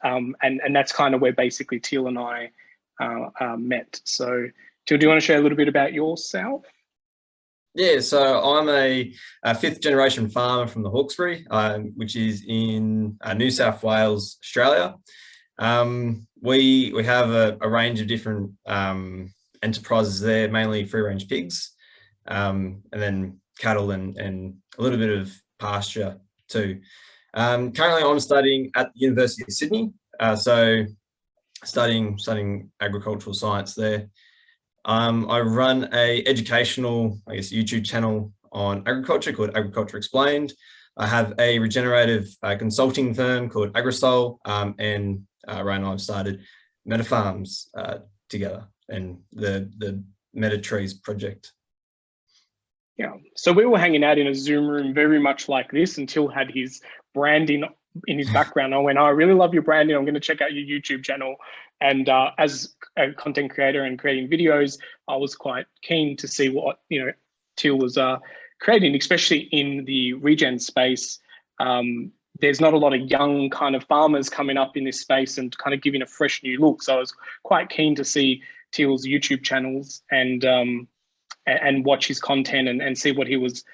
and that's kind of where basically Teale and I met. So Teale, do you want to share a little bit about yourself? Yeah, so I'm a fifth generation farmer from the Hawkesbury, which is in New South Wales, Australia. We have a range of different enterprises there, mainly free range pigs, and then cattle and a little bit of pasture too. Currently I'm studying at the University of Sydney, so studying agricultural science there. I run a educational, YouTube channel on agriculture called Agriculture Explained. I have a regenerative consulting firm called Aggro Cell, and Ray and I have started MetaFarms together, and the MetaTrees project. Yeah, so we were hanging out in a Zoom room very much like this until had his branding in his background. I went, I really love your branding. I'm going to check out your YouTube channel. And as a content creator and creating videos, I was quite keen to see what Teale was creating, especially in the regen space. There's not a lot of young kind of farmers coming up in this space and kind of giving a fresh new look. So I was quite keen to see Teale's YouTube channels and watch his content and see what he was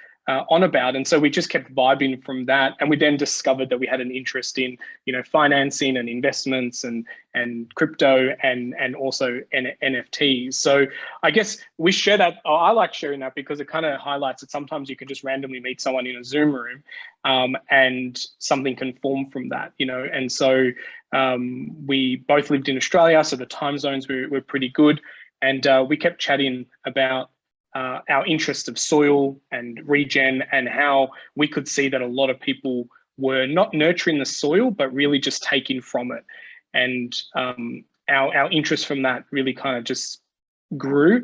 on about. And so we just kept vibing from that. And we then discovered that we had an interest in, financing and investments and crypto and also NFTs. So I guess we share that. I like sharing that because it kind of highlights that sometimes you can just randomly meet someone in a Zoom room and something can form from that, And so we both lived in Australia, so the time zones were pretty good. And we kept chatting about our interest of soil and regen and how we could see that a lot of people were not nurturing the soil, but really just taking from it. And our interest from that really kind of just grew.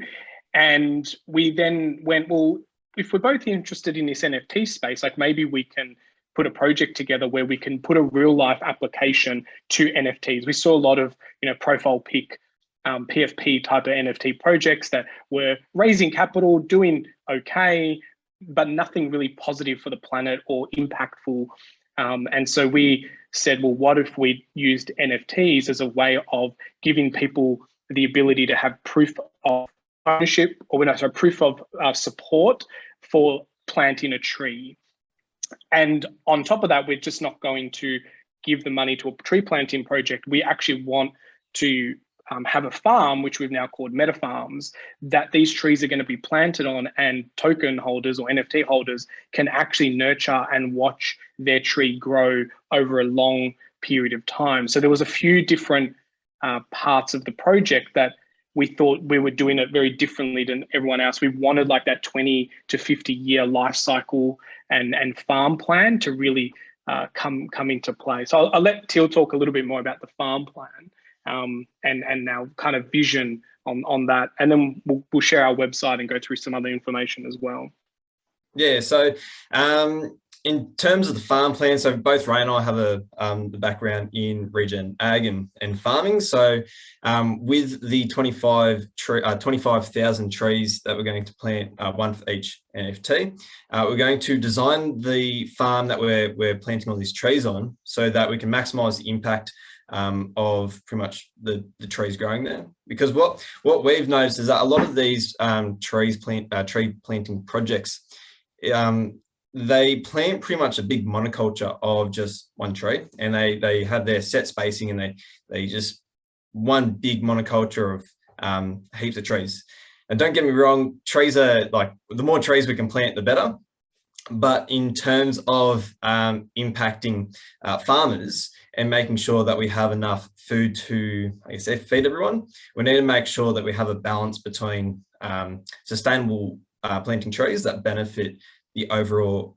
And we then went, well, if we're both interested in this NFT space, like maybe we can put a project together where we can put a real life application to NFTs. We saw a lot of, profile pic PFP type of NFT projects that were raising capital, doing okay, but nothing really positive for the planet or impactful. And so we said, well, what if we used NFTs as a way of giving people the ability to have proof of ownership, or proof of support for planting a tree. And on top of that, we're just not going to give the money to a tree planting project. We actually want to have a farm, which we've now called MetaFarms, that these trees are going to be planted on, and token holders or NFT holders can actually nurture and watch their tree grow over a long period of time. So there was a few different parts of the project that we thought we were doing it very differently than everyone else. We wanted like that 20 to 50 year life cycle and farm plan to really come into play. So I'll let Teale talk a little bit more about the farm plan. And our kind of vision on that, and then we'll share our website and go through some other information as well. Yeah, so in terms of the farm plan, so both Ray and I have the background in Regen Ag and farming. So with the 25,000 trees that we're going to plant, one for each NFT, we're going to design the farm that we're planting all these trees on so that we can maximize the impact of pretty much the trees growing there. Because what we've noticed is that a lot of these tree planting projects, they plant pretty much a big monoculture of just one tree, and they have their set spacing, and they just one big monoculture of heaps of trees. And don't get me wrong, trees are like, the more trees we can plant, the better. But in terms of impacting farmers and making sure that we have enough food to, feed everyone, we need to make sure that we have a balance between sustainable planting trees that benefit the overall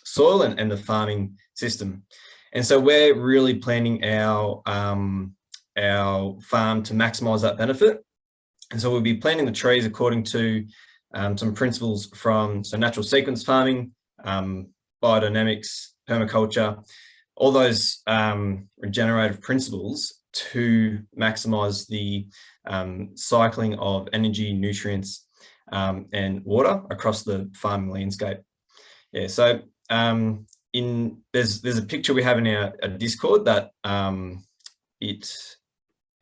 soil and the farming system. And so we're really planning our farm to maximize that benefit. And so we'll be planting the trees according to some principles from natural sequence farming, biodynamics, permaculture, all those regenerative principles to maximize the cycling of energy, nutrients, and water across the farming landscape. Yeah, so there's a picture we have in our Discord that it,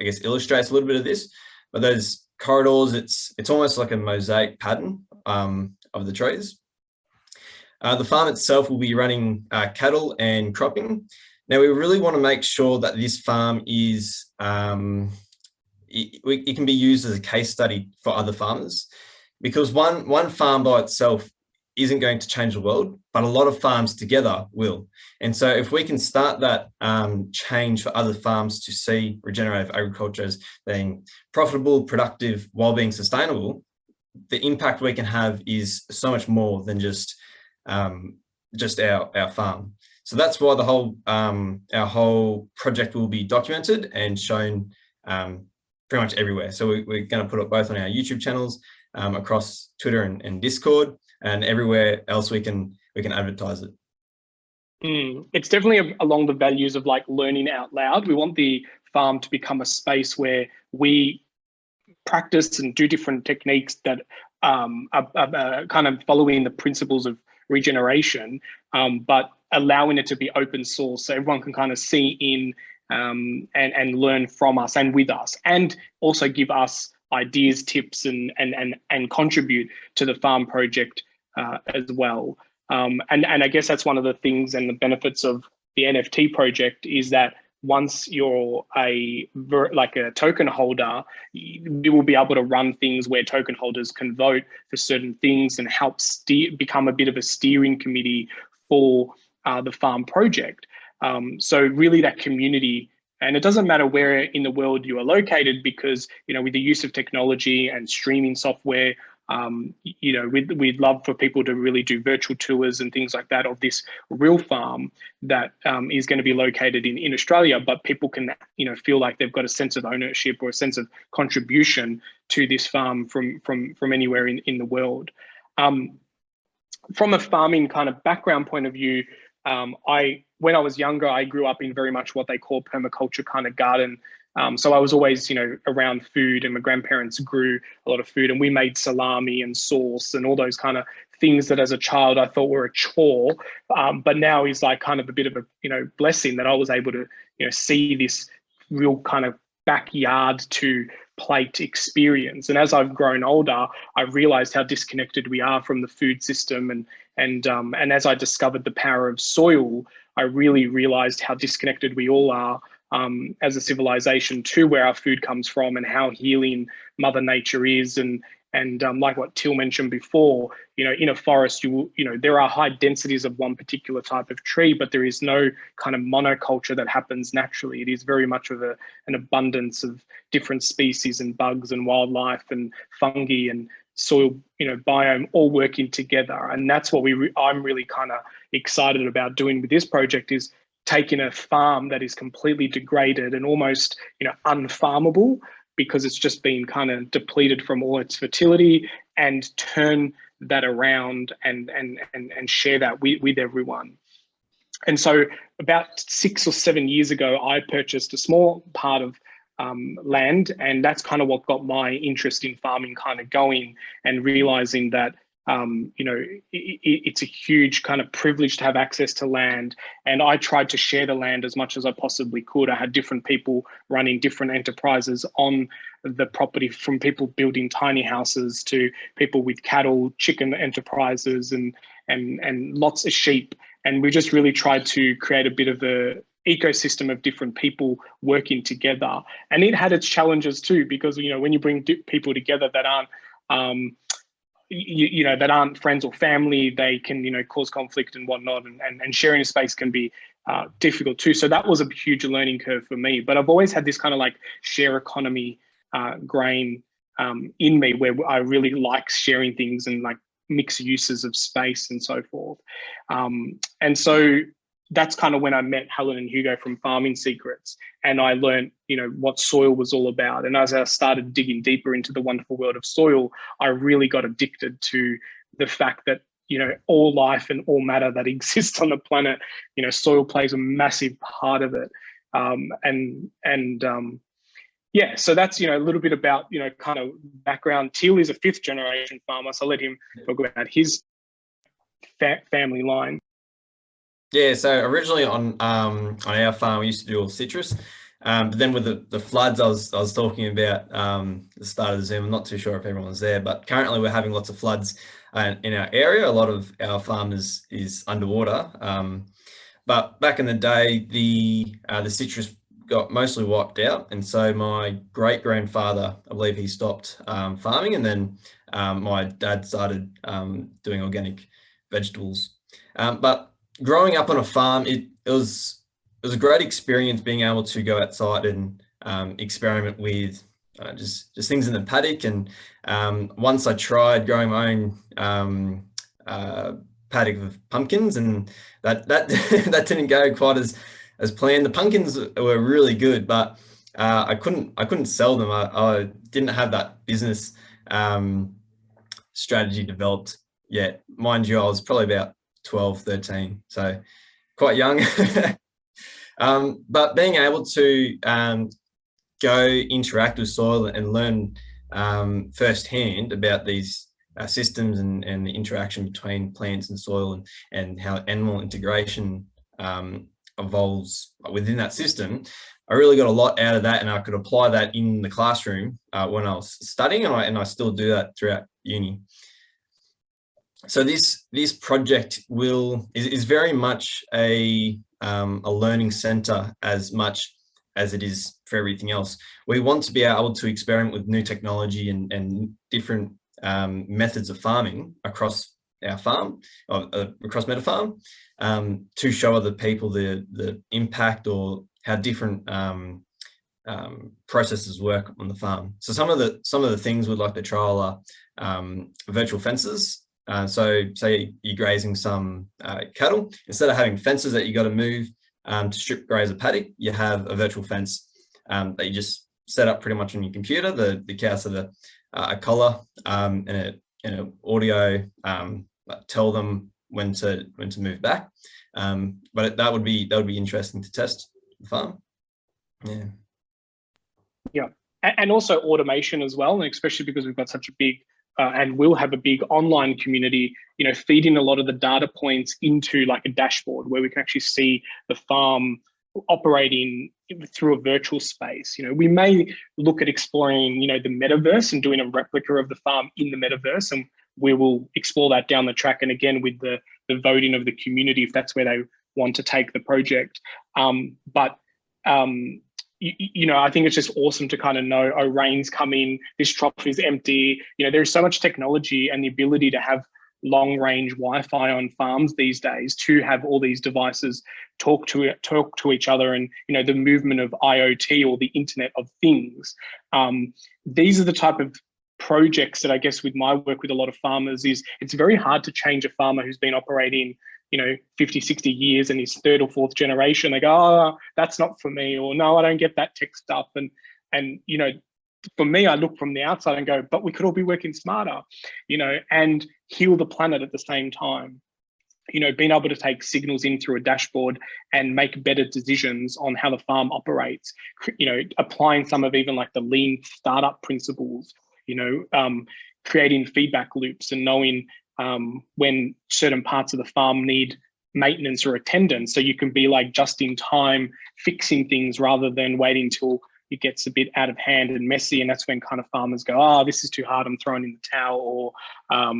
I guess, illustrates a little bit of this. But those corridors, it's almost like a mosaic pattern of the trees. The farm itself will be running cattle and cropping. Now, we really want to make sure that this farm is, it can be used as a case study for other farmers, because one farm by itself isn't going to change the world, but a lot of farms together will. And so if we can start that change for other farms to see regenerative agriculture as being profitable, productive, while being sustainable, the impact we can have is so much more than just our farm. So that's why the whole our whole project will be documented and shown pretty much everywhere. So we're going to put it both on our YouTube channels, across Twitter and Discord, and everywhere else we can advertise it. It's definitely along the values of like learning out loud. We want the farm to become a space where we practice and do different techniques that are kind of following the principles of regeneration, but allowing it to be open source, so everyone can kind of see in and learn from us and with us, and also give us ideas, tips, and contribute to the farm project as well. And I guess that's one of the things and the benefits of the NFT project is that once you're a token holder, you will be able to run things where token holders can vote for certain things and help become a bit of a steering committee for the farm project. So really that community, and it doesn't matter where in the world you are located, because, you know, with the use of technology and streaming software, you know, we'd love for people to really do virtual tours and things like that of this real farm that is going to be located in Australia, but people can, you know, feel like they've got a sense of ownership or a sense of contribution to this farm from anywhere in the world. From a farming kind of background point of view, when I was younger, I grew up in very much what they call permaculture kind of garden. So I was always, you know, around food, and my grandparents grew a lot of food, and we made salami and sauce and all those kind of things that as a child I thought were a chore, but now is like kind of a bit of a, you know, blessing that I was able to, you know, see this real kind of backyard to plate experience. And as I've grown older, I've realized how disconnected we are from the food system, and as I discovered the power of soil, I really realized how disconnected we all are as a civilization to where our food comes from, and how healing Mother Nature is. And like what Teale mentioned before, you know, in a forest, you know, there are high densities of one particular type of tree, but there is no kind of monoculture that happens naturally. It is very much of an abundance of different species and bugs and wildlife and fungi and soil, you know, biome all working together. And that's what I'm really kind of excited about doing with this project, is taking a farm that is completely degraded and almost, you know, unfarmable, because it's just been kind of depleted from all its fertility, and turn that around and share that with everyone. And so about 6 or 7 years ago, I purchased a small part of land, and that's kind of what got my interest in farming kind of going, and realizing that you know, it's a huge kind of privilege to have access to land. And I tried to share the land as much as I possibly could. I had different people running different enterprises on the property, from people building tiny houses to people with cattle, chicken enterprises, and lots of sheep. And we just really tried to create a bit of a ecosystem of different people working together. And it had its challenges too, because, you know, when you bring people together that aren't you know, that aren't friends or family, they can, you know, cause conflict and whatnot, and sharing a space can be difficult too. So that was a huge learning curve for me. But I've always had this kind of like share economy grain in me, where I really like sharing things and like mixed uses of space and so forth. And so that's kind of when I met Helen and Hugo from Farming Secrets, and I learned, you know, what soil was all about. And as I started digging deeper into the wonderful world of soil, I really got addicted to the fact that, you know, all life and all matter that exists on the planet, you know, soil plays a massive part of it. Yeah, so that's, you know, a little bit about, you know, kind of background. Teale is a 5th generation farmer, so I'll let him talk about his family line. Yeah, so originally on our farm, we used to do all citrus. But then with the floods I was talking about the start of the Zoom, I'm not too sure if everyone was there, but currently we're having lots of floods in our area. A lot of our farm is underwater. But back in the day, the citrus got mostly wiped out, and so my great grandfather, I believe, he stopped farming, and then my dad started doing organic vegetables. But growing up on a farm, it was a great experience being able to go outside and experiment with just things in the paddock. And once I tried growing my own paddock of pumpkins, and that that didn't go quite as planned. The pumpkins were really good, but I couldn't sell them. I didn't have that business strategy developed yet. Mind you, I was probably about 12, 13, so quite young. But being able to go interact with soil and learn firsthand about these systems and the interaction between plants and soil, and how animal integration evolves within that system, I really got a lot out of that, and I could apply that in the classroom when I was studying, and I still do that throughout uni. So this project is very much a learning center as much as it is for everything else. We want to be able to experiment with new technology and different methods of farming across our farm, across MetaFarm, to show other people the impact or how different processes work on the farm. So some of the things we'd like to trial are virtual fences. So say you're grazing some cattle, instead of having fences that you got to move to strip graze a paddock, you have a virtual fence that you just set up pretty much on your computer. The cows have a collar and an audio tell them when to move back. But that would be interesting to test the farm. Yeah, and also automation as well, and especially because we've got such a big and will have a big online community, feeding a lot of the data points into like a dashboard where we can actually see the farm operating through a virtual space. We may look at exploring, the metaverse and doing a replica of the farm in the metaverse, and we will explore that down the track. And again, with the voting of the community, if that's where they want to take the project. I think it's just awesome to kind of know, oh, rain's coming, this trough is empty. There's so much technology and the ability to have long range Wi-Fi on farms these days, to have all these devices talk to each other, and the movement of IoT, or the Internet of Things. These are the type of projects that I guess with my work with a lot of farmers is, it's very hard to change a farmer who's been operating 50, 60 years and his third or fourth generation. They go, oh, that's not for me, or no, I don't get that tech stuff. And for me, I look from the outside and go, but we could all be working smarter, and heal the planet at the same time. Being able to take signals in through a dashboard and make better decisions on how the farm operates, applying some of even like the lean startup principles, creating feedback loops and knowing when certain parts of the farm need maintenance or attendance, so you can be like just in time fixing things rather than waiting till it gets a bit out of hand and messy. And that's when kind of farmers go, oh, this is too hard, I'm throwing in the towel, or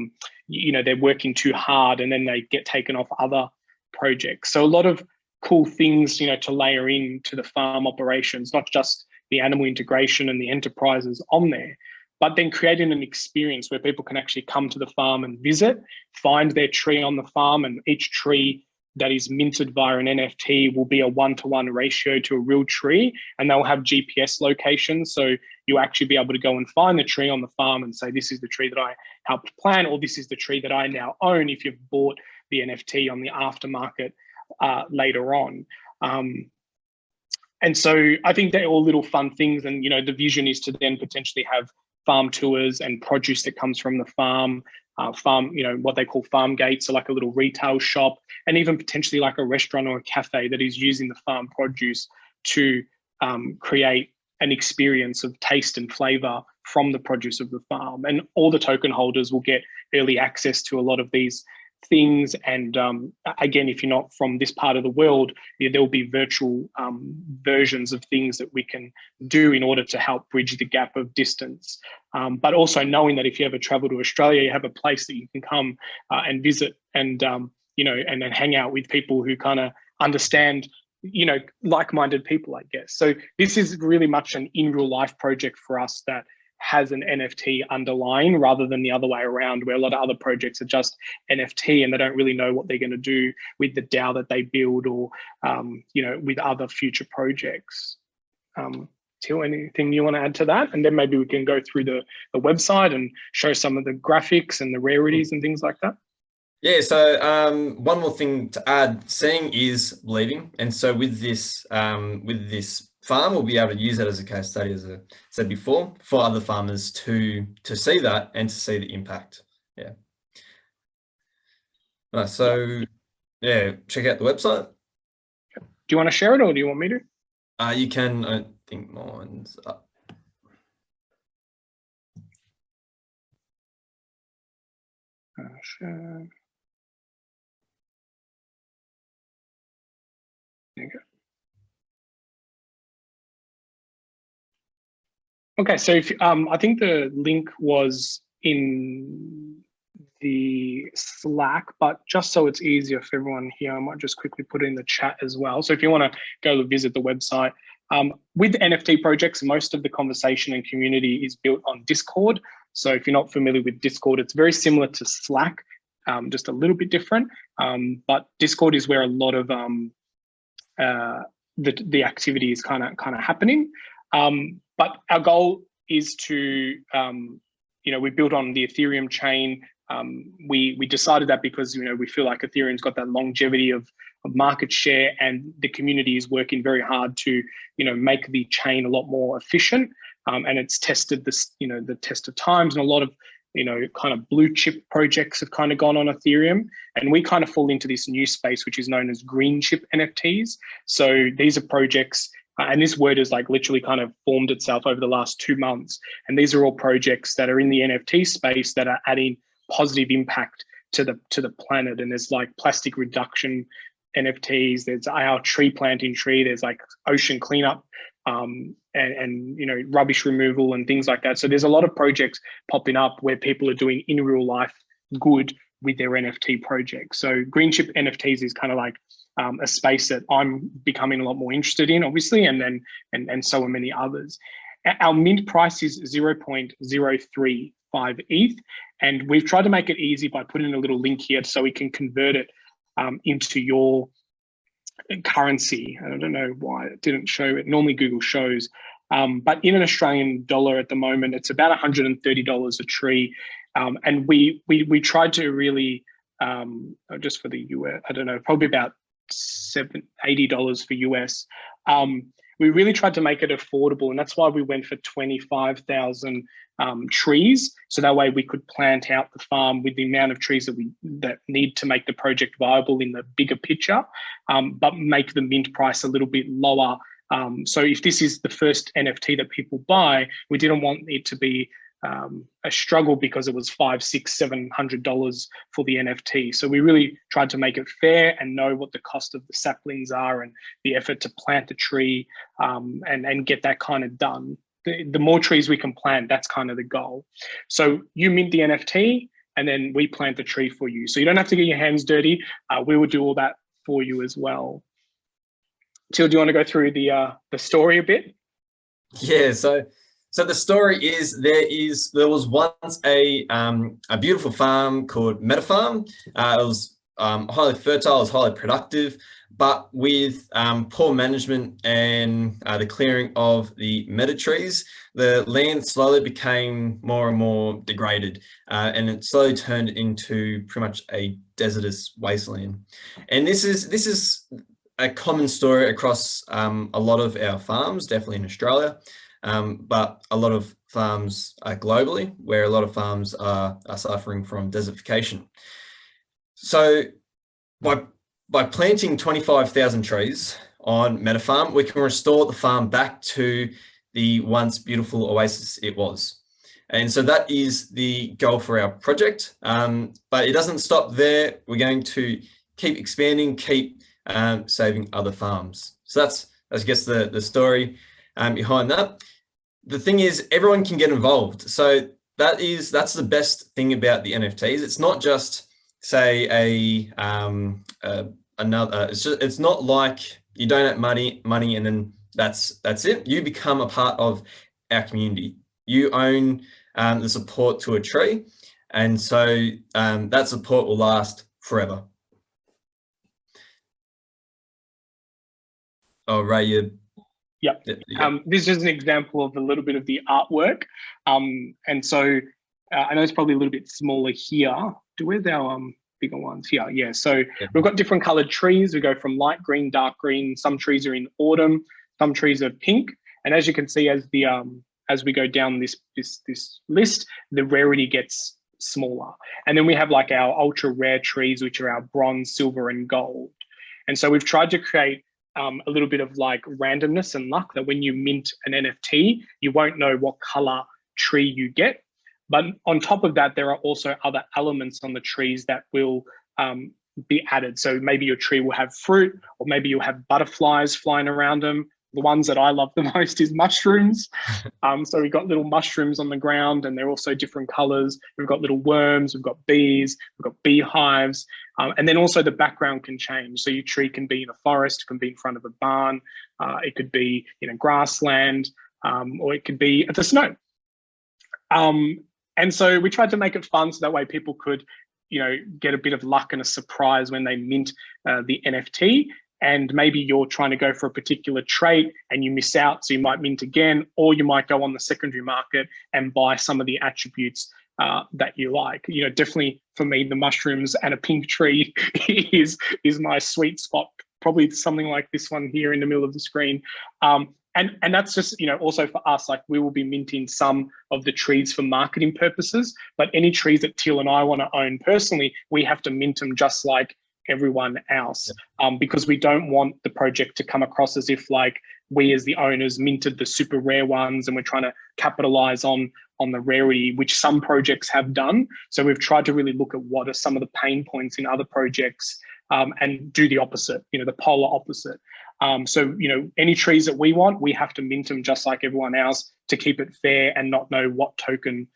they're working too hard, and then they get taken off other projects. So a lot of cool things to layer into the farm operations, not just the animal integration and the enterprises on there, but then creating an experience where people can actually come to the farm and visit, find their tree on the farm, and each tree that is minted via an NFT will be a 1-to-1 ratio to a real tree, and they'll have GPS locations. So you'll actually be able to go and find the tree on the farm and say, this is the tree that I helped plant, or this is the tree that I now own if you've bought the NFT on the aftermarket later on. And so I think they're all little fun things. And, the vision is to then potentially have farm tours and produce that comes from the farm, what they call farm gates, so like a little retail shop, and even potentially like a restaurant or a cafe that is using the farm produce to create an experience of taste and flavor from the produce of the farm. And all the token holders will get early access to a lot of these things. And again, if you're not from this part of the world, there'll be virtual versions of things that we can do in order to help bridge the gap of distance. But also knowing that if you ever travel to Australia, you have a place that you can come and visit and, and then hang out with people who kind of understand, like-minded people, I guess. So this is really much an in real life project for us that has an NFT underlying, rather than the other way around, where a lot of other projects are just NFT and they don't really know what they're going to do with the DAO that they build, or with other future projects. Teale, anything you want to add to that? And then maybe we can go through the website and show some of the graphics and the rarities and things like that. Yeah, so one more thing to add, seeing is believing. And so with this farm, we'll be able to use that as a case study, as I said before, for other farmers to see that and to see the impact. Yeah. Right, so yeah, check out the website. Do you want to share it, or do you want me to? You can. I think mine's up. Share. There you go. Okay, so if I think the link was in the Slack, but just so it's easier for everyone here, I might just quickly put it in the chat as well. So if you want to go visit the website, with NFT projects, most of the conversation and community is built on Discord. So if you're not familiar with Discord, it's very similar to Slack, just a little bit different. But Discord is where a lot of the activity is kind of happening. But our goal is to, we build on the Ethereum chain. We decided that because, we feel like Ethereum's got that longevity of market share, and the community is working very hard to, make the chain a lot more efficient. And it's tested this, the test of times, and a lot of, kind of blue chip projects have kind of gone on Ethereum, and we kind of fall into this new space, which is known as green chip NFTs. So these are projects, and this word is like literally kind of formed itself over the last 2 months. And these are all projects that are in the NFT space that are adding positive impact to the planet. And there's like plastic reduction NFTs, there's our tree planting tree, there's like ocean cleanup, and rubbish removal and things like that. So there's a lot of projects popping up where people are doing in real life good with their NFT projects. So green chip NFTs is kind of like a space that I'm becoming a lot more interested in, obviously, and so are many others. Our mint price is 0.035 ETH, and we've tried to make it easy by putting a little link here so we can convert it into your currency. I don't know why it didn't show it. Normally Google shows, but in an Australian dollar at the moment, it's about $130 a tree. And we tried to really, just for the US, I don't know, probably about $80 for US. We really tried to make it affordable, and that's why we went for 25,000 trees. So that way we could plant out the farm with the amount of trees that need to make the project viable in the bigger picture, but make the mint price a little bit lower. So if this is the first NFT that people buy, we didn't want it to be a struggle because it was $500, $600, $700 for the NFT. So we really tried to make it fair and know what the cost of the saplings are and the effort to plant the tree, and get that kind of done. The more trees we can plant, that's kind of the goal. So you mint the NFT, and then we plant the tree for you. So you don't have to get your hands dirty. We will do all that for you as well. Teale, do you want to go through the story a bit? Yeah, so the story is there was once a beautiful farm called MetaFarm. It was highly fertile, it was highly productive, but with poor management and the clearing of the MetaTrees, the land slowly became more and more degraded, and it slowly turned into pretty much a desertous wasteland. And this is a common story across a lot of our farms, definitely in Australia. But a lot of farms globally, where a lot of farms are suffering from desertification. So by planting 25,000 trees on MetaFarm, we can restore the farm back to the once beautiful oasis it was. And so that is the goal for our project. But it doesn't stop there. We're going to keep expanding, keep saving other farms. So that's, I guess, the story behind that. The thing is, everyone can get involved. So that's the best thing about the NFTs. It's not just, say, it's not like you donate money and then that's it. You become a part of our community. You own the support to a tree, and so that support will last forever. Oh, Ray, Yep. This is an example of a little bit of the artwork. And so I know it's probably a little bit smaller here. Where's our bigger ones here? Yeah, so we've got different colored trees. We go from light green, dark green. Some trees are in autumn, some trees are pink. And as you can see, as we go down this list, the rarity gets smaller. And then we have like our ultra rare trees, which are our bronze, silver, and gold. And so we've tried to create a little bit of like randomness and luck, that when you mint an NFT, you won't know what color tree you get. But on top of that, there are also other elements on the trees that will be added. So maybe your tree will have fruit, or maybe you'll have butterflies flying around them. The ones that I love the most is mushrooms. So we've got little mushrooms on the ground, and they're also different colors. We've got little worms, we've got bees, we've got beehives. And then also the background can change. So your tree can be in a forest, it can be in front of a barn, it could be in a grassland, or it could be at the snow. And so we tried to make it fun, so that way people could, get a bit of luck and a surprise when they mint the NFT. And maybe you're trying to go for a particular trait and you miss out, so you might mint again, or you might go on the secondary market and buy some of the attributes that you like. Definitely for me, the mushrooms and a pink tree is my sweet spot. Probably something like this one here in the middle of the screen. And that's just, also for us, like we will be minting some of the trees for marketing purposes, but any trees that Teale and I want to own personally, we have to mint them just like everyone else, because we don't want the project to come across as if like we as the owners minted the super rare ones and we're trying to capitalize on the rarity, which some projects have done. So we've tried to really look at what are some of the pain points in other projects, and do the opposite, the polar opposite. So, any trees that we want, we have to mint them just like everyone else to keep it fair and not know what token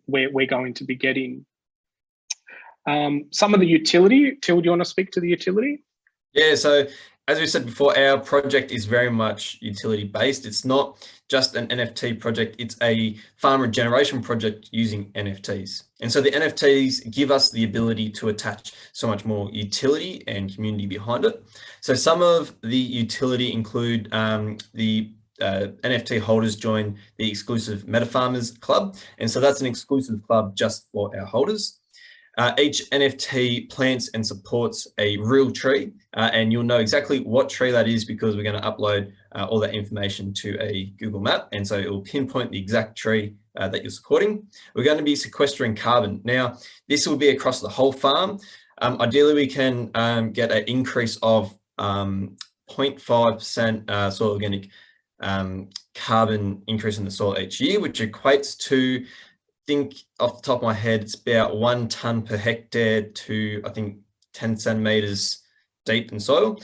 we're going to be getting. Some of the utility. Teale, do you want to speak to the utility? Yeah, so as we said before, our project is very much utility based. It's not just an NFT project, it's a farm regeneration project using NFTs. And so the NFTs give us the ability to attach so much more utility and community behind it. So some of the utility include the NFT holders join the exclusive Meta Farmers Club. And so that's an exclusive club just for our holders. Each NFT plants and supports a real tree, and you'll know exactly what tree that is because we're going to upload all that information to a Google map, and so it will pinpoint the exact tree that you're supporting. We're going to be sequestering carbon. Now, this will be across the whole farm. Ideally, we can get an increase of 0.5% soil organic carbon increase in the soil each year, which equates to, think off the top of my head, it's about 1 tonne per hectare to, I think, 10 centimeters deep in soil.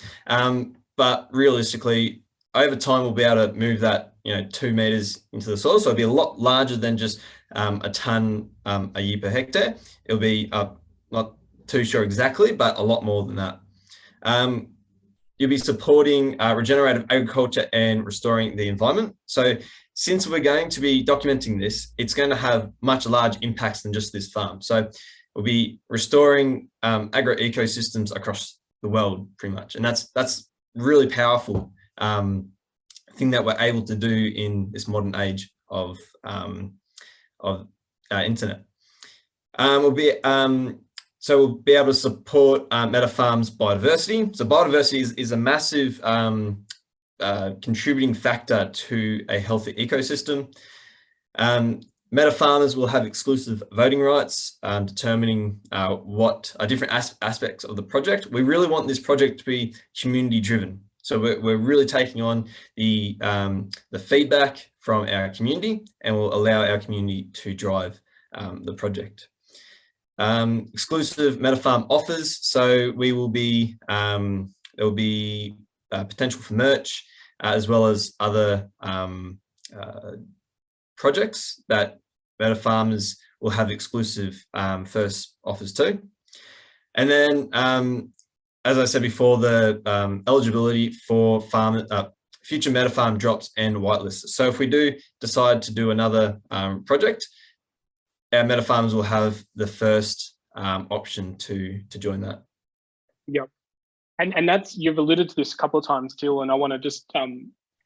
But realistically, over time, we'll be able to move that, 2 meters into the soil. So it'll be a lot larger than just a tonne a year per hectare. It'll be, not too sure exactly, but a lot more than that. You'll be supporting regenerative agriculture and restoring the environment. So since we're going to be documenting this, it's going to have much larger impacts than just this farm. So we'll be restoring agro ecosystems across the world pretty much. And that's really powerful thing that we're able to do in this modern age of internet. We'll be able to support Meta Farms biodiversity. So biodiversity is a massive contributing factor to a healthy ecosystem. Meta farmers will have exclusive voting rights, determining what are different aspects of the project. We really want this project to be community driven. So we're really taking on the feedback from our community, and will allow our community to drive the project. Exclusive MetaFarm offers. So we will be, there will be potential for merch, as well as other projects that MetaFarmers will have exclusive first offers to. And then, as I said before, the eligibility for future MetaFarm drops and whitelists. So if we do decide to do another project, our MetaFarmers will have the first option to join that. Yep. And that's, you've alluded to this a couple of times, Teale, and I want to just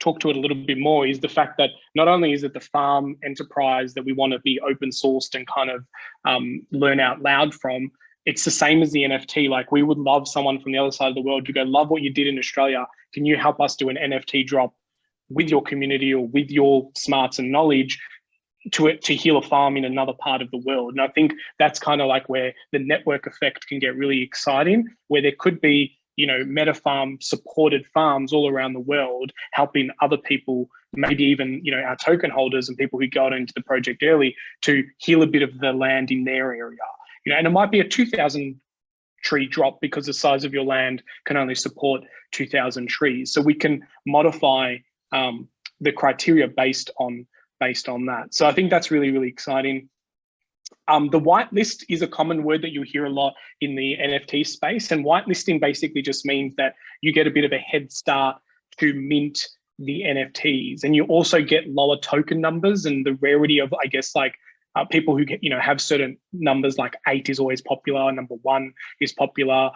talk to it a little bit more, is the fact that not only is it the farm enterprise that we want to be open sourced and kind of learn out loud from, it's the same as the NFT. Like, we would love someone from the other side of the world to go, love what you did in Australia. Can you help us do an NFT drop with your community or with your smarts and knowledge to heal a farm in another part of the world? And I think that's kind of like where the network effect can get really exciting, where there could be, you know, MetaFarm supported farms all around the world, helping other people, maybe even, you know, our token holders and people who got into the project early, to heal a bit of the land in their area. You know, and it might be a 2,000 tree drop because the size of your land can only support 2,000 trees. So we can modify the criteria based on that. So I think that's really, really exciting. The whitelist is a common word that you hear a lot in the NFT space, and whitelisting basically just means that you get a bit of a head start to mint the NFTs, and you also get lower token numbers, and the rarity of, I guess, like people who get, you know, have certain numbers, like 8 is always popular, number 1 is popular.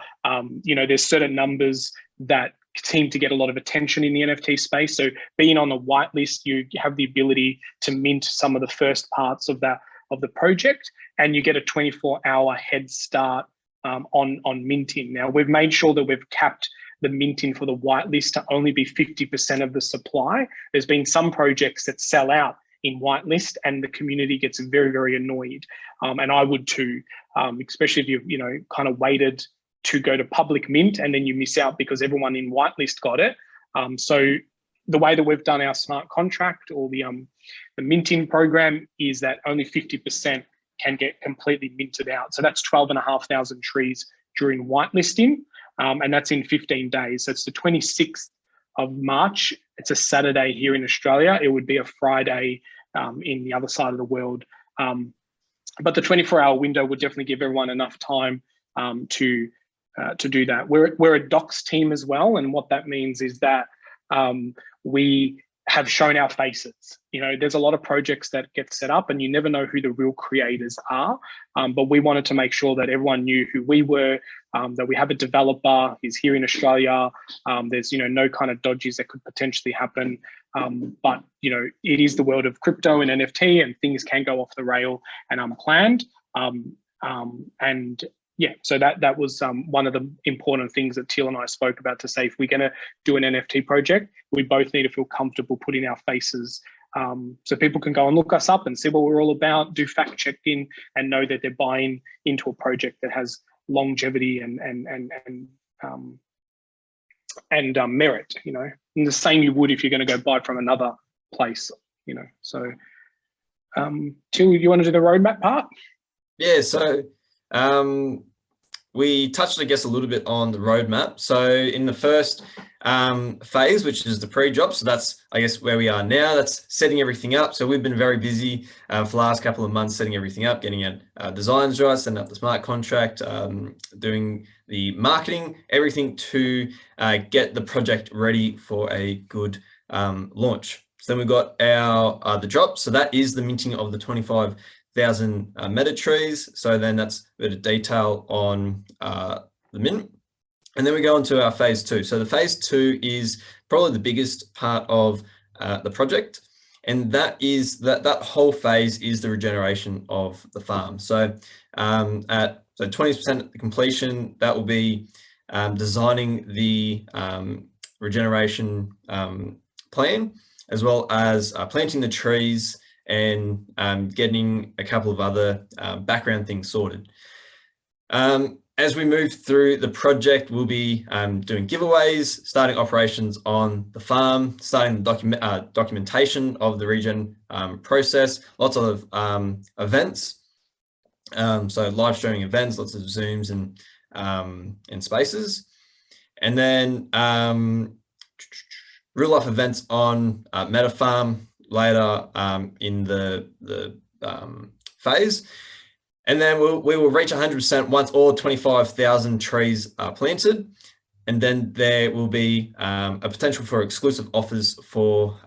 You know, there's certain numbers that seem to get a lot of attention in the NFT space. So being on the whitelist, you have the ability to mint some of the first parts of the project, and you get a 24-hour head start on minting. Now, we've made sure that we've capped the minting for the whitelist to only be 50% of the supply. There's been some projects that sell out in whitelist, and the community gets very, very annoyed. And I would too, especially if you've, you know, kind of waited to go to public mint and then you miss out because everyone in whitelist got it. So the way that we've done our smart contract, or the minting program, is that only 50% can get completely minted out. So that's 12,500 trees during whitelisting, and that's in 15 days. So it's the 26th of March. It's a Saturday here in Australia. It would be a Friday in the other side of the world. But the 24-hour window would definitely give everyone enough time to do that. We're a docs team as well, and what that means is that we have shown our faces. You know, there's a lot of projects that get set up and you never know who the real creators are, but we wanted to make sure that everyone knew who we were, that we have a developer who's here in Australia. There's, you know, no kind of dodges that could potentially happen, but, you know, it is the world of crypto and NFT, and things can go off the rail and unplanned. And yeah, so that was one of the important things that Teale and I spoke about, to say, if we're going to do an NFT project, we both need to feel comfortable putting our faces, so people can go and look us up and see what we're all about, do fact checking, and know that they're buying into a project that has longevity and merit. You know, and the same you would if you're going to go buy from another place. You know, so Teale, you want to do the roadmap part? Yeah. So. We touched, I guess, a little bit on the roadmap. So in the first phase, which is the pre-drop, so that's, I guess, where we are now. That's setting everything up. So we've been very busy for the last couple of months setting everything up, getting our designs right, setting up the smart contract, doing the marketing, everything to get the project ready for a good launch. So then we've got our the drop. So that is the minting of the 25,000 MetaTrees. So then that's a bit of detail on the mint. And then we go on to our phase 2. So the phase 2 is probably the biggest part of the project. And that is that whole phase is the regeneration of the farm. So at 20% completion, that will be designing the regeneration plan, as well as planting the trees and getting a couple of other background things sorted. as we move through the project, we'll be doing giveaways, starting operations on the farm, starting the documentation of the regen process, lots of events. So live streaming events, lots of Zooms and spaces. And then real life events on MetaFarm later in the phase. And then we will reach 100% once all 25,000 trees are planted. And then there will be a potential for exclusive offers for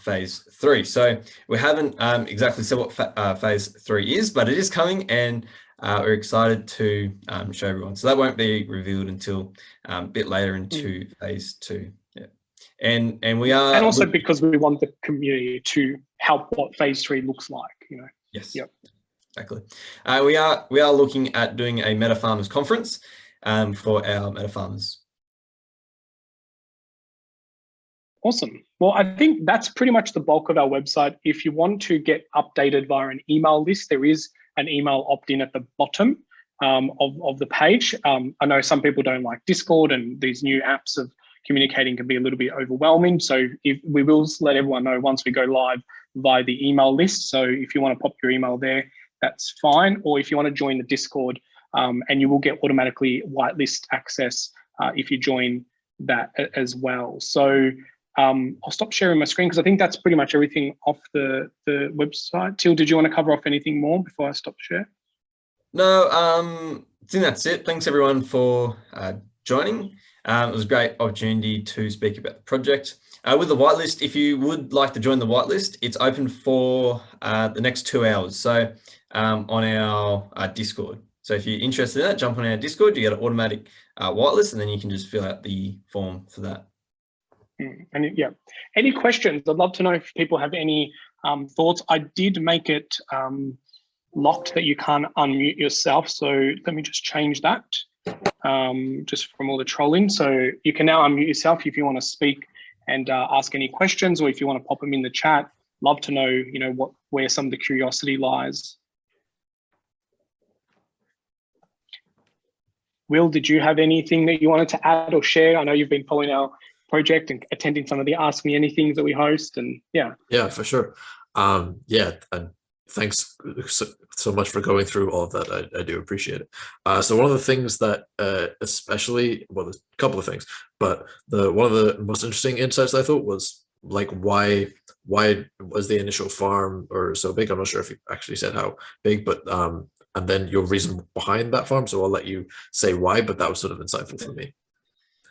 phase 3. So we haven't exactly said what phase 3 is, but it is coming, and we're excited to show everyone. So that won't be revealed until a bit later into phase 2. Yeah. And we are, and also because we want the community to help what phase 3 looks like, you know. Yes. Yep. Exactly. We are looking at doing a Meta Farmers conference for our Meta Farmers. Awesome. Well, I think that's pretty much the bulk of our website. If you want to get updated via an email list, there is an email opt-in at the bottom of the page. I know some people don't like Discord, and these new apps of communicating can be a little bit overwhelming. So we will let everyone know once we go live via the email list. So if you want to pop your email there, that's fine. Or if you want to join the Discord, and you will get automatically whitelist access if you join that as well. So I'll stop sharing my screen because I think that's pretty much everything off the website. Teale, did you want to cover off anything more before I stop share? No, I think that's it. Thanks everyone for joining. It was a great opportunity to speak about the project. With the whitelist, if you would like to join the whitelist, it's open for the next 2 hours. So on our Discord. So if you're interested in that, jump on our Discord, you get an automatic whitelist, and then you can just fill out the form for that. And yeah, any questions? I'd love to know if people have any thoughts. I did make it locked that you can't unmute yourself. So let me just change that just from all the trolling. So you can now unmute yourself if you want to speak and ask any questions, or if you want to pop them in the chat. Love to know, you know, where some of the curiosity lies. Will, did you have anything that you wanted to add or share? I know you've been following our project and attending some of the Ask Me Anythings that we host, and yeah. Yeah, for sure. Yeah, and thanks so much for going through all of that. I do appreciate it. So one of the things that especially, well, there's a couple of things, but one of the most interesting insights I thought was like why was the initial farm or so big? I'm not sure if you actually said how big, but and then your reason behind that farm. So I'll let you say why, but that was sort of insightful for me.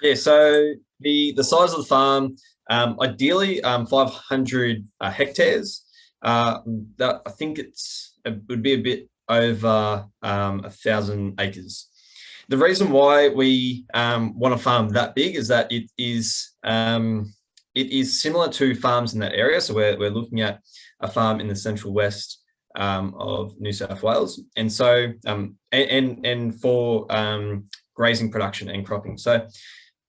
Yeah, so the size of the farm, ideally 500 hectares. That I think it would be a bit over 1,000 acres. The reason why we want a farm that big is that it is similar to farms in that area. So we're looking at a farm in the central west of New South Wales, and so and for grazing production and cropping. So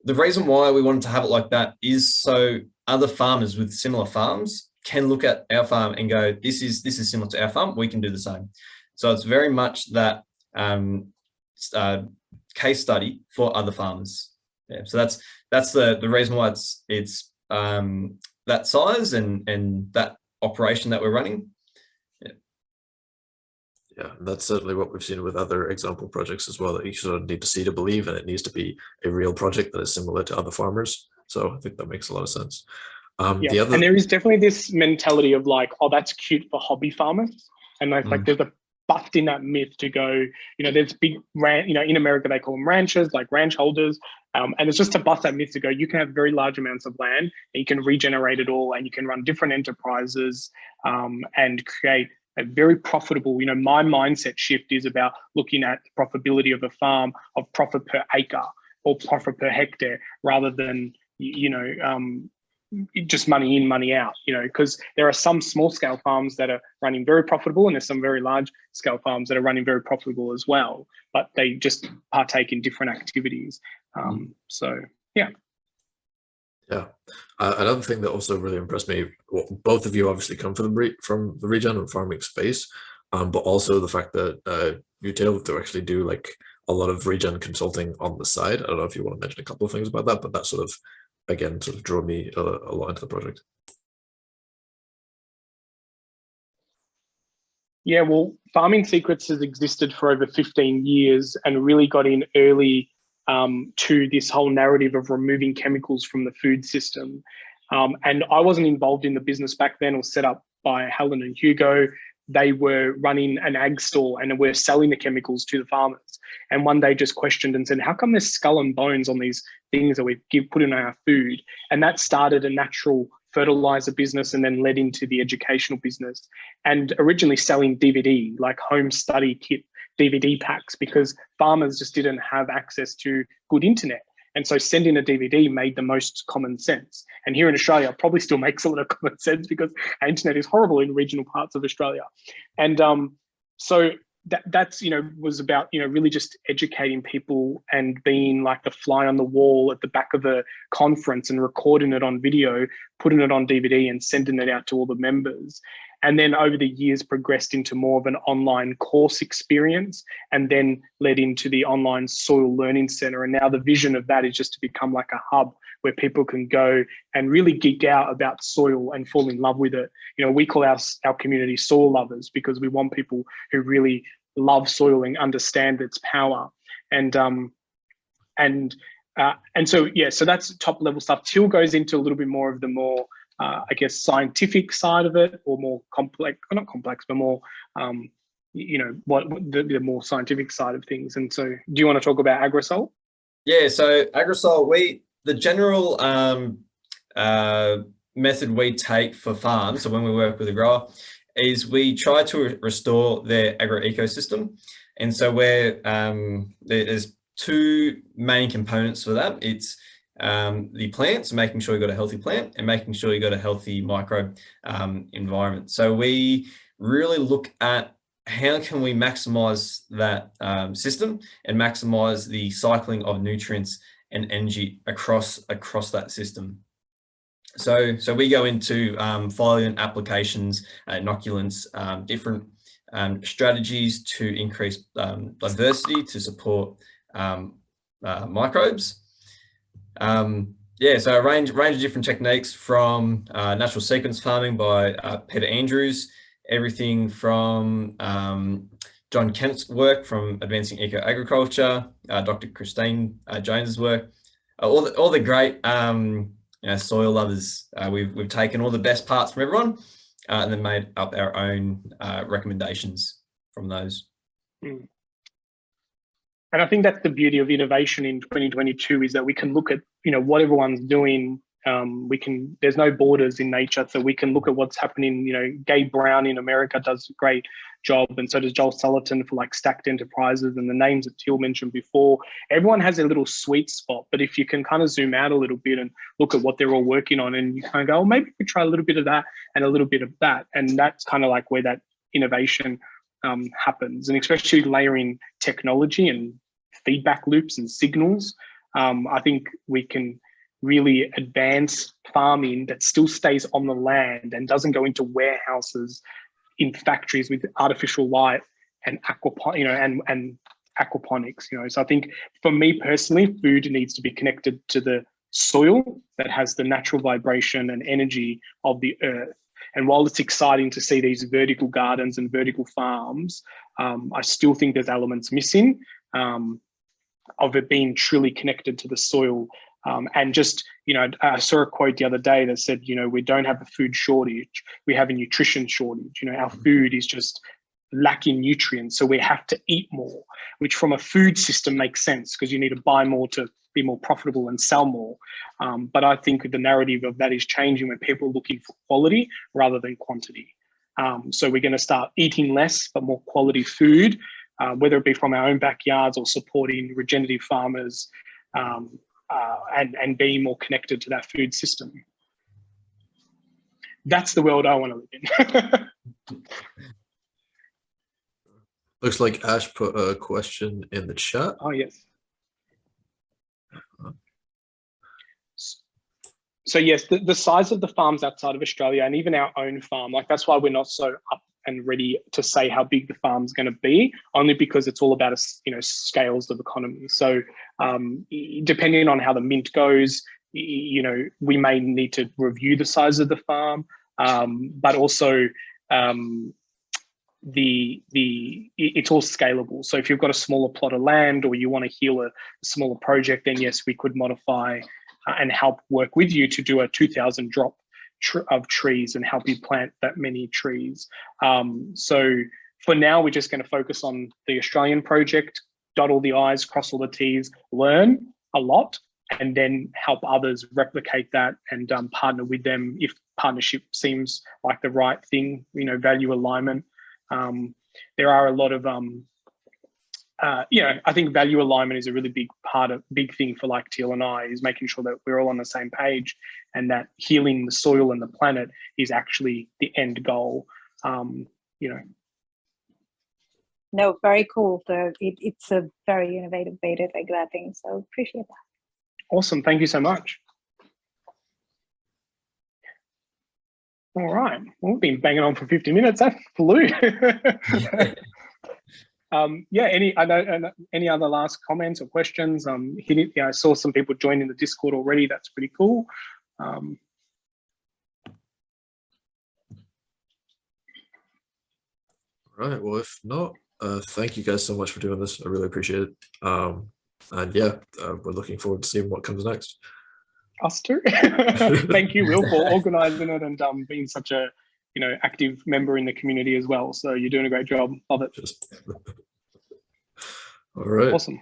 the reason why we wanted to have it like that is so other farmers with similar farms can look at our farm and go, this is similar to our farm, we can do the same. So it's very much that case study for other farmers. Yeah, so that's the reason why it's that size and that operation that we're running. Yeah, that's certainly what we've seen with other example projects as well, that you sort of need to see to believe, and it needs to be a real project that is similar to other farmers. So I think that makes a lot of sense. Yeah, and there is definitely this mentality of like, oh, that's cute for hobby farmers. And like there's a busting that myth to go, you know, there's big in America, they call them ranchers, like ranch holders. And it's just to bust that myth to go, you can have very large amounts of land and you can regenerate it all, and you can run different enterprises and create a very profitable, you know, my mindset shift is about looking at the profitability of a farm of profit per acre or profit per hectare rather than, you know, just money in, money out, you know, because there are some small scale farms that are running very profitable and there's some very large scale farms that are running very profitable as well, but they just partake in different activities. So, yeah. Yeah. Another thing that also really impressed me, well, both of you obviously come from the regen and farming space, but also the fact that you were able to actually do like a lot of regen consulting on the side. I don't know if you want to mention a couple of things about that, but that sort of, again, sort of drew me a lot into the project. Yeah, well, Farming Secrets has existed for over 15 years and really got in early to this whole narrative of removing chemicals from the food system. And I wasn't involved in the business back then. It was set up by Helen and Hugo. They were running an ag store and were selling the chemicals to the farmers. And one day just questioned and said, how come there's skull and bones on these things that we put in our food? And that started a natural fertilizer business and then led into the educational business, and originally selling DVD, like home study kit DVD packs, because farmers just didn't have access to good internet. And so sending a DVD made the most common sense. And here in Australia, it probably still makes a lot of common sense because our internet is horrible in regional parts of Australia. And so that's, was about, really just educating people and being like the fly on the wall at the back of a conference and recording it on video, putting it on DVD and sending it out to all the members. And then over the years progressed into more of an online course experience, and then led into the online soil learning center. And now the vision of that is just to become like a hub where people can go and really geek out about soil and fall in love with it. We call our community soil lovers because we want people who really love soil and understand its power. And so that's top level stuff. Teale goes into a little bit more of the more scientific side of it, or more complex, not complex, but more, the more scientific side of things. And so, do you want to talk about Aggro Cell? Yeah, so Aggro Cell, the general method we take for farms, so when we work with a grower, is we try to restore their agro ecosystem. And so there's two main components for that. It's the plants, making sure you've got a healthy plant, and making sure you've got a healthy microbe environment. So we really look at how can we maximize that system and maximize the cycling of nutrients and energy across that system. So we go into foliar applications, inoculants, different strategies to increase diversity to support microbes. So a range of different techniques, from natural sequence farming by Peter Andrews, everything from John Kent's work from Advancing Eco Agriculture, Dr. Christine Jones's work, all the great soil lovers. We've taken all the best parts from everyone and then made up our own recommendations from those. Mm. And I think that's the beauty of innovation in 2022, is that we can look at, what everyone's doing. There's no borders in nature, so we can look at what's happening. Gabe Brown in America does a great job, and so does Joel Sullivan for like Stacked Enterprises, and the names that Teale mentioned before. Everyone has a little sweet spot, but if you can kind of zoom out a little bit and look at what they're all working on, and you kind of go, oh, maybe we try a little bit of that and a little bit of that. And that's kind of like where that innovation happens, and especially layering technology and feedback loops and signals. I think we can really advance farming that still stays on the land and doesn't go into warehouses in factories with artificial light and and aquaponics. So I think for me personally, food needs to be connected to the soil that has the natural vibration and energy of the earth. And while it's exciting to see these vertical gardens and vertical farms, I still think there's elements missing of it being truly connected to the soil. And just, I saw a quote the other day that said, we don't have a food shortage, we have a nutrition shortage. Our food is just lacking nutrients, so we have to eat more, which from a food system makes sense because you need to buy more to be more profitable and sell more. But I think the narrative of that is changing when people are looking for quality rather than quantity. So we're going to start eating less but more quality food, whether it be from our own backyards or supporting regenerative farmers, and being more connected to that food system. That's the world I want to live in. Looks like Ash put a question in the chat. Oh, yes. So yes, the size of the farms outside of Australia and even our own farm, like that's why we're not so and ready to say how big the farm's going to be, only because it's all about, scales of economy. So depending on how the mint goes, we may need to review the size of the farm, but also it's all scalable. So if you've got a smaller plot of land, or you want to heal a smaller project, then yes, we could modify and help work with you to do a 2,000 drop of trees and help you plant that many trees. So for now, we're just going to focus on the Australian project, dot all the I's, cross all the T's, learn a lot, and then help others replicate that and partner with them if partnership seems like the right thing, value alignment. There are a lot of, I think value alignment is a really big thing for like Teale and I, is making sure that we're all on the same page, and that healing the soil and the planet is actually the end goal. No, very cool. It's a very innovative way to think that thing. So appreciate that. Awesome. Thank you so much. All right. Well, we've been banging on for 50 minutes. That flew. Any other last comments or questions? I saw some people joining the Discord already. That's pretty cool. Right. Well, if not, thank you guys so much for doing this. I really appreciate it. And yeah, we're looking forward to seeing what comes next. Us too. Thank you, Will, for organising it and being such a active member in the community as well. So you're doing a great job. Love it. All right. Awesome.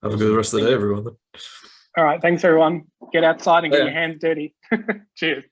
Have a good rest of the day, everyone. All right. Thanks, everyone. Get outside and get your hands dirty. Cheers.